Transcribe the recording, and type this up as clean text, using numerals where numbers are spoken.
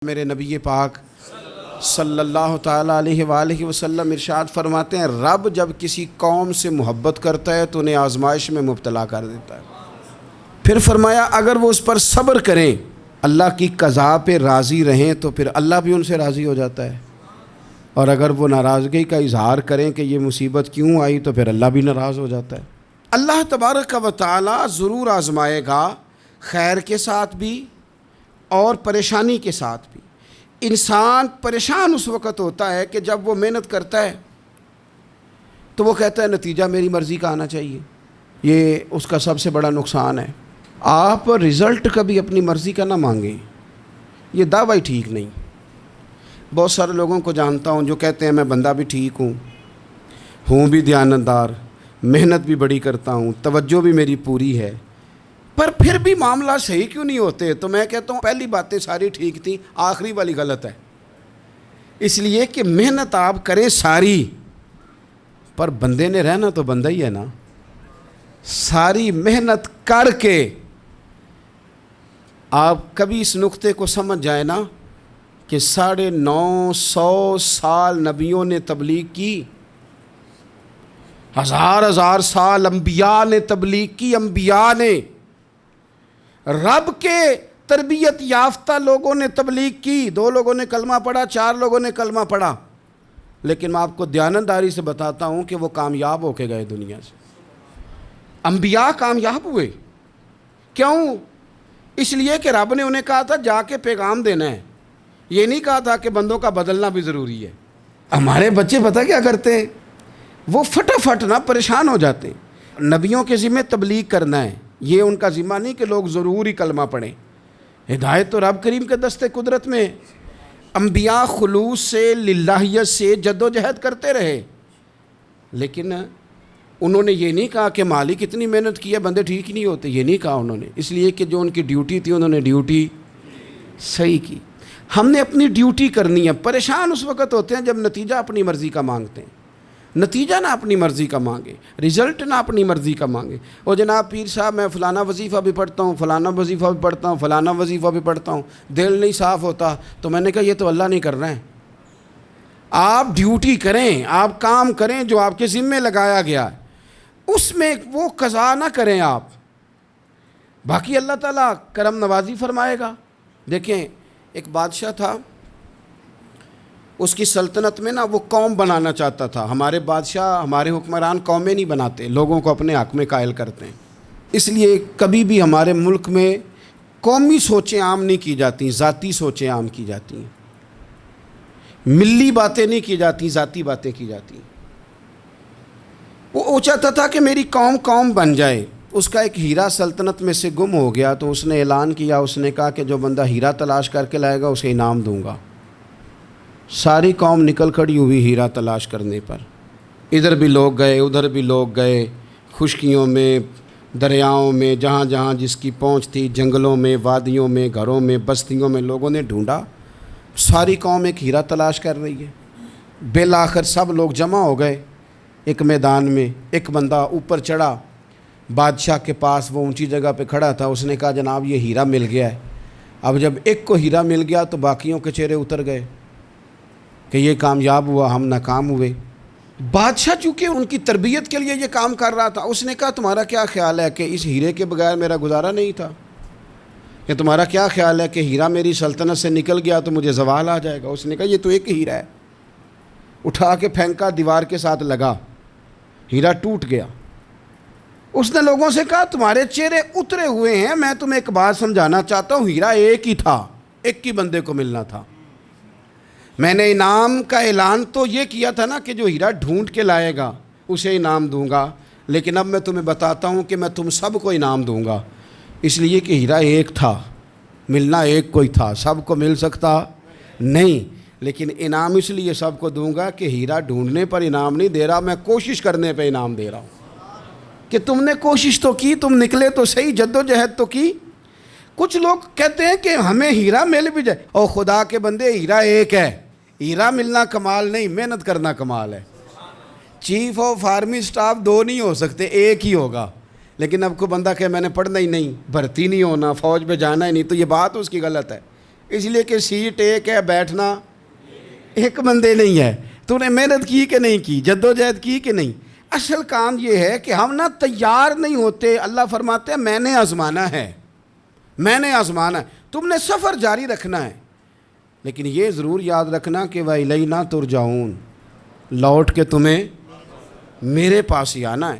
میرے نبی پاک صلی اللہ تعالیٰ علیہ وآلہ وسلم ارشاد فرماتے ہیں، رب جب کسی قوم سے محبت کرتا ہے تو انہیں آزمائش میں مبتلا کر دیتا ہے۔ پھر فرمایا اگر وہ اس پر صبر کریں، اللہ کی قضا پہ راضی رہیں تو پھر اللہ بھی ان سے راضی ہو جاتا ہے، اور اگر وہ ناراضگی کا اظہار کریں کہ یہ مصیبت کیوں آئی تو پھر اللہ بھی ناراض ہو جاتا ہے۔ اللہ تبارک و تعالیٰ ضرور آزمائے گا، خیر کے ساتھ بھی اور پریشانی کے ساتھ بھی۔ انسان پریشان اس وقت ہوتا ہے کہ جب وہ محنت کرتا ہے تو وہ کہتا ہے نتیجہ میری مرضی کا آنا چاہیے، یہ اس کا سب سے بڑا نقصان ہے۔ آپ رزلٹ کبھی اپنی مرضی کا نہ مانگیں، یہ دعویٰ ٹھیک نہیں۔ بہت سارے لوگوں کو جانتا ہوں جو کہتے ہیں میں بندہ بھی ٹھیک ہوں بھی دیانتدار، محنت بھی بڑی کرتا ہوں، توجہ بھی میری پوری ہے، پر پھر بھی معاملہ صحیح کیوں نہیں ہوتے؟ تو میں کہتا ہوں پہلی باتیں ساری ٹھیک تھیں، آخری والی غلط ہے۔ اس لیے کہ محنت آپ کریں ساری، پر بندے نے رہنا تو بندہ ہی ہے نا۔ ساری محنت کر کے آپ کبھی اس نقطے کو سمجھ جائیں نا کہ 950 سال نبیوں نے تبلیغ کی، ہزار سال انبیاء نے تبلیغ کی، انبیاء نے، رب کے تربیت یافتہ لوگوں نے تبلیغ کی، 2 لوگوں نے کلمہ پڑھا، 4 لوگوں نے کلمہ پڑھا، لیکن میں آپ کو دیانتداری سے بتاتا ہوں کہ وہ کامیاب ہو کے گئے دنیا سے۔ انبیاء کامیاب ہوئے، کیوں؟ اس لیے کہ رب نے انہیں کہا تھا جا کے پیغام دینا ہے، یہ نہیں کہا تھا کہ بندوں کا بدلنا بھی ضروری ہے۔ ہمارے بچے پتہ کیا کرتے ہیں؟ وہ فٹافٹ نہ پریشان ہو جاتے ہیں۔ نبیوں کے ذمہ تبلیغ کرنا ہے، یہ ان کا ذمہ نہیں کہ لوگ ضروری کلمہ پڑھیں۔ ہدایت تو رب کریم کے دستے قدرت میں۔ انبیاء خلوص سے، للہیت سے جد و جہد کرتے رہے، لیکن انہوں نے یہ نہیں کہا کہ مالک اتنی محنت کی ہے بندے ٹھیک ہی نہیں ہوتے، یہ نہیں کہا انہوں نے، اس لیے کہ جو ان کی ڈیوٹی تھی انہوں نے ڈیوٹی صحیح کی۔ ہم نے اپنی ڈیوٹی کرنی ہے۔ پریشان اس وقت ہوتے ہیں جب نتیجہ اپنی مرضی کا مانگتے ہیں، نتیجہ نہ اپنی مرضی کا مانگے، رزلٹ نہ اپنی مرضی کا مانگے۔ اور جناب پیر صاحب میں فلانا وظیفہ بھی پڑھتا ہوں، فلانا وظیفہ بھی پڑھتا ہوں، فلانا وظیفہ بھی پڑھتا ہوں، دل نہیں صاف ہوتا، تو میں نے کہا یہ تو اللہ نہیں کر رہے ہیں۔ آپ ڈیوٹی کریں، آپ کام کریں جو آپ کے ذمے لگایا گیا ہے، اس میں وہ قضا نہ کریں آپ، باقی اللہ تعالیٰ کرم نوازی فرمائے گا۔ دیکھیں ایک بادشاہ تھا، اس کی سلطنت میں نا وہ قوم بنانا چاہتا تھا۔ ہمارے بادشاہ، ہمارے حکمران قومیں نہیں بناتے، لوگوں کو اپنے حق میں قائل کرتے ہیں۔ اس لیے کبھی بھی ہمارے ملک میں قومی سوچیں عام نہیں کی جاتی، ذاتی سوچیں عام کی جاتی ہیں، ملی باتیں نہیں کی جاتی، ذاتی باتیں کی جاتی ہیں۔ وہ چاہتا تھا کہ میری قوم بن جائے۔ اس کا ایک ہیرا سلطنت میں سے گم ہو گیا، تو اس نے اعلان کیا، اس نے کہا کہ جو بندہ ہیرا تلاش کر کے لائے گا اسے انعام دوں گا۔ ساری قوم نکل کھڑی ہوئی ہیرا تلاش کرنے پر، ادھر بھی لوگ گئے، ادھر بھی لوگ گئے، خشکیوں میں، دریاؤں میں، جہاں جہاں جس کی پہنچ تھی، جنگلوں میں، وادیوں میں، گھروں میں، بستیوں میں لوگوں نے ڈھونڈا۔ ساری قوم ایک ہیرا تلاش کر رہی ہے۔ بالآخر سب لوگ جمع ہو گئے ایک میدان میں۔ ایک بندہ اوپر چڑھا، بادشاہ کے پاس، وہ اونچی جگہ پہ کھڑا تھا، اس نے کہا جناب یہ ہیرا مل گیا ہے۔ اب جب ایک کو ہیرا مل گیا تو باقیوں کے چہرے اتر گئے کہ یہ کامیاب ہوا، ہم ناکام ہوئے۔ بادشاہ چونکہ ان کی تربیت کے لیے یہ کام کر رہا تھا، اس نے کہا تمہارا کیا خیال ہے کہ اس ہیرے کے بغیر میرا گزارا نہیں تھا؟ کہ تمہارا کیا خیال ہے کہ ہیرا میری سلطنت سے نکل گیا تو مجھے زوال آ جائے گا؟ اس نے کہا یہ تو ایک ہیرا ہے۔ اٹھا کے پھینکا، دیوار کے ساتھ لگا، ہیرا ٹوٹ گیا۔ اس نے لوگوں سے کہا تمہارے چہرے اترے ہوئے ہیں، میں تمہیں ایک بات سمجھانا چاہتا ہوں، ہیرا ایک ہی تھا، ایک ہی بندے کو ملنا تھا۔ میں نے انعام کا اعلان تو یہ کیا تھا نا کہ جو ہیرا ڈھونڈ کے لائے گا اسے انعام دوں گا، لیکن اب میں تمہیں بتاتا ہوں کہ میں تم سب کو انعام دوں گا، اس لیے کہ ہیرا ایک تھا، ملنا ایک کو ہی تھا، سب کو مل سکتا نہیں، لیکن انعام اس لیے سب کو دوں گا کہ ہیرا ڈھونڈنے پر انعام نہیں دے رہا، میں کوشش کرنے پہ انعام دے رہا ہوں کہ تم نے کوشش تو کی، تم نکلے تو صحیح، جد و جہد تو کی۔ کچھ لوگ کہتے ہیں کہ ہمیں ہیرا مل بھی جائے، اور خدا کے بندے ہیرا ایک ہے، ہیرا ملنا کمال نہیں، محنت کرنا کمال ہے۔ چیف آف آرمی سٹاف 2 نہیں ہو سکتے، ایک ہی ہوگا، لیکن اب کو بندہ کہ میں نے پڑھنا ہی نہیں، بھرتی نہیں ہونا، فوج میں جانا ہی نہیں، تو یہ بات اس کی غلط ہے۔ اس لیے کہ سیٹ ایک ہے، بیٹھنا ایک بندے نہیں ہے۔ تو نے محنت کی کہ نہیں کی، جدوجہد کی کہ نہیں؟ اصل کام یہ ہے کہ ہم نہ تیار نہیں ہوتے۔ اللہ فرماتے ہیں میں نے آزمانا ہے، میں نے آزمانا ہے، تم نے سفر جاری رکھنا ہے، لیکن یہ ضرور یاد رکھنا کہ وَإِلَيْنَا تُرْجَعُونَ، لوٹ کے تمہیں میرے پاس ہی آنا ہے۔